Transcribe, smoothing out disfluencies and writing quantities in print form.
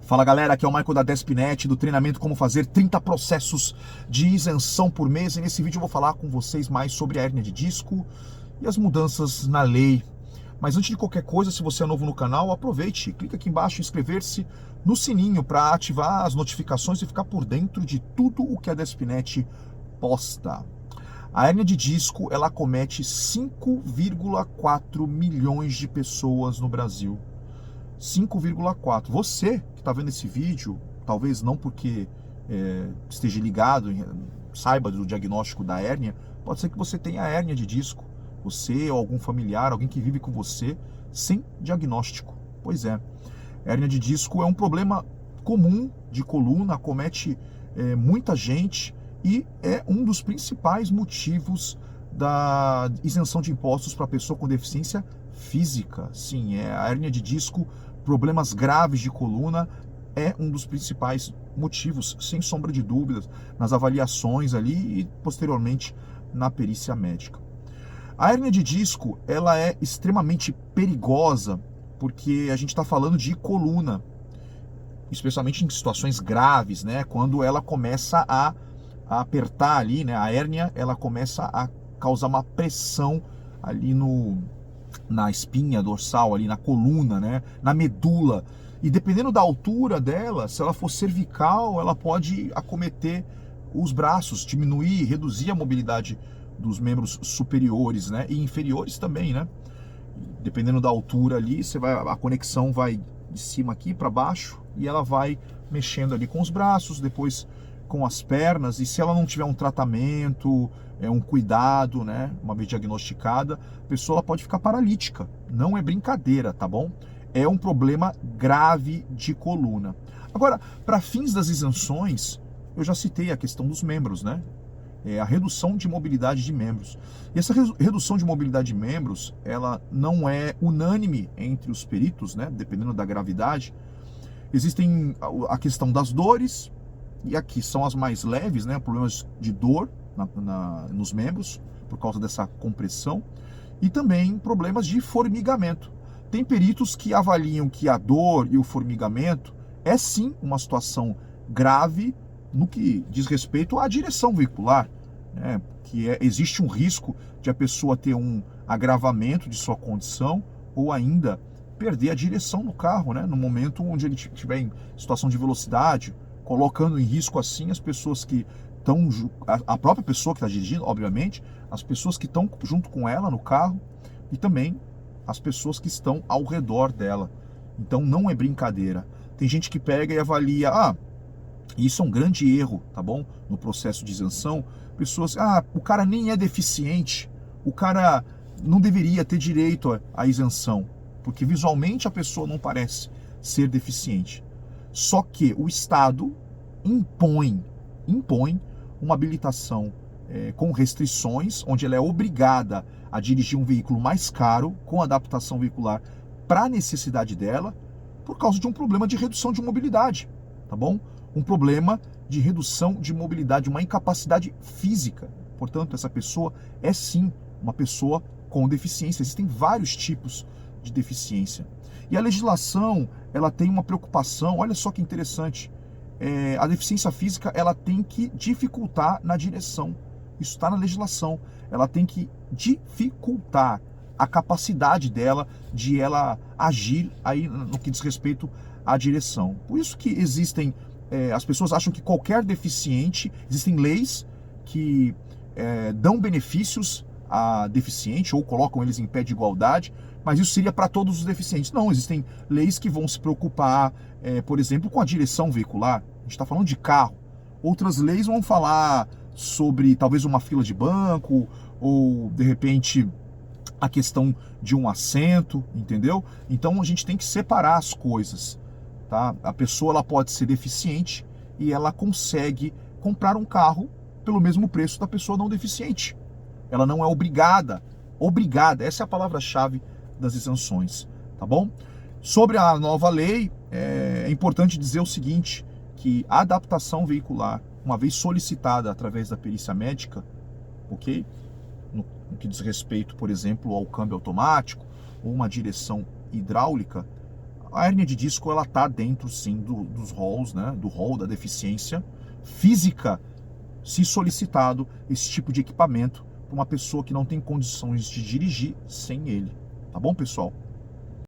Fala galera, aqui é o Michael da Despnet, do treinamento Como Fazer 30 Processos de Isenção por Mês. E nesse vídeo eu vou falar com vocês mais sobre a hérnia de disco e as mudanças na lei. Mas antes de qualquer coisa, se você é novo no canal, aproveite, clica aqui embaixo em inscrever-se no sininho para ativar as notificações e ficar por dentro de tudo o que a Despnet posta. A hérnia de disco, ela acomete 5,4 milhões de pessoas no Brasil. 5,4. Você que está vendo esse vídeo, talvez não porque esteja ligado, saiba do diagnóstico da hérnia, pode ser que você tenha hérnia de disco. Você ou algum familiar, alguém que vive com você, sem diagnóstico. Pois é, hérnia de disco é um problema comum de coluna, acomete muita gente e é um dos principais motivos da isenção de impostos para pessoa com deficiência física. Sim, a hérnia de disco, problemas graves de coluna, é um dos principais motivos, sem sombra de dúvidas, nas avaliações ali e posteriormente na perícia médica. A hérnia de disco, ela é extremamente perigosa porque a gente está falando de coluna, especialmente em situações graves, né? Quando ela começa a apertar ali, né? A hérnia, ela começa a causar uma pressão ali na espinha dorsal, ali na coluna, né? Na medula. E dependendo da altura dela, se ela for cervical, ela pode acometer os braços, diminuir, reduzir a mobilidade dos membros superiores, né? E inferiores também, né? Dependendo da altura ali, a conexão vai de cima aqui para baixo e ela vai mexendo ali com os braços, depois com as pernas, e se ela não tiver um tratamento, um cuidado, né, uma vez diagnosticada, a pessoa pode ficar paralítica. Não é brincadeira, tá bom? É um problema grave de coluna. Agora, para fins das isenções, eu já citei a questão dos membros, né? A redução de mobilidade de membros. E essa redução de mobilidade de membros, ela não é unânime entre os peritos, né? Dependendo da gravidade. Existem a questão das dores, e aqui são as mais leves, né? Problemas de dor nos membros, por causa dessa compressão, e também problemas de formigamento. Tem peritos que avaliam que a dor e o formigamento é sim uma situação grave no que diz respeito à direção veicular, né? Existe um risco de a pessoa ter um agravamento de sua condição ou ainda perder a direção no carro, né? No momento onde ele estiver em situação de velocidade, colocando em risco assim as pessoas que estão, a própria pessoa que está dirigindo, obviamente, as pessoas que estão junto com ela no carro e também as pessoas que estão ao redor dela. Então não é brincadeira. Tem gente que pega e avalia, isso é um grande erro, tá bom? No processo de isenção, pessoas, o cara nem é deficiente, o cara não deveria ter direito à isenção, porque visualmente a pessoa não parece ser deficiente. Só que o Estado impõe uma habilitação com restrições, onde ela é obrigada a dirigir um veículo mais caro, com adaptação veicular para a necessidade dela, por causa de um problema de redução de mobilidade, tá bom? Um problema de redução de mobilidade, uma incapacidade física. Portanto, essa pessoa é sim uma pessoa com deficiência. Existem vários tipos de deficiência. E a legislação, ela tem uma preocupação, olha só que interessante, a deficiência física, ela tem que dificultar na direção. Isso está na legislação. Ela tem que dificultar a capacidade dela de ela agir aí no que diz respeito à direção. Por isso que existem, as pessoas acham que qualquer deficiente, existem leis que dão benefícios a deficiente ou colocam eles em pé de igualdade, mas isso seria para todos os deficientes. Não, existem leis que vão se preocupar, por exemplo, com a direção veicular. A gente está falando de carro. Outras leis vão falar sobre talvez uma fila de banco ou, de repente, a questão de um assento, entendeu? Então a gente tem que separar as coisas, tá? A pessoa, ela pode ser deficiente e ela consegue comprar um carro pelo mesmo preço da pessoa não deficiente. Ela não é obrigada, essa é a palavra-chave das isenções, tá bom? Sobre a nova lei, é importante dizer o seguinte, que a adaptação veicular, uma vez solicitada através da perícia médica, ok? No que diz respeito, por exemplo, ao câmbio automático ou uma direção hidráulica, A hérnia de disco, ela tá dentro, sim, dos roles, né? Do rol da deficiência física, se solicitado esse tipo de equipamento para uma pessoa que não tem condições de dirigir sem ele. Tá bom, pessoal?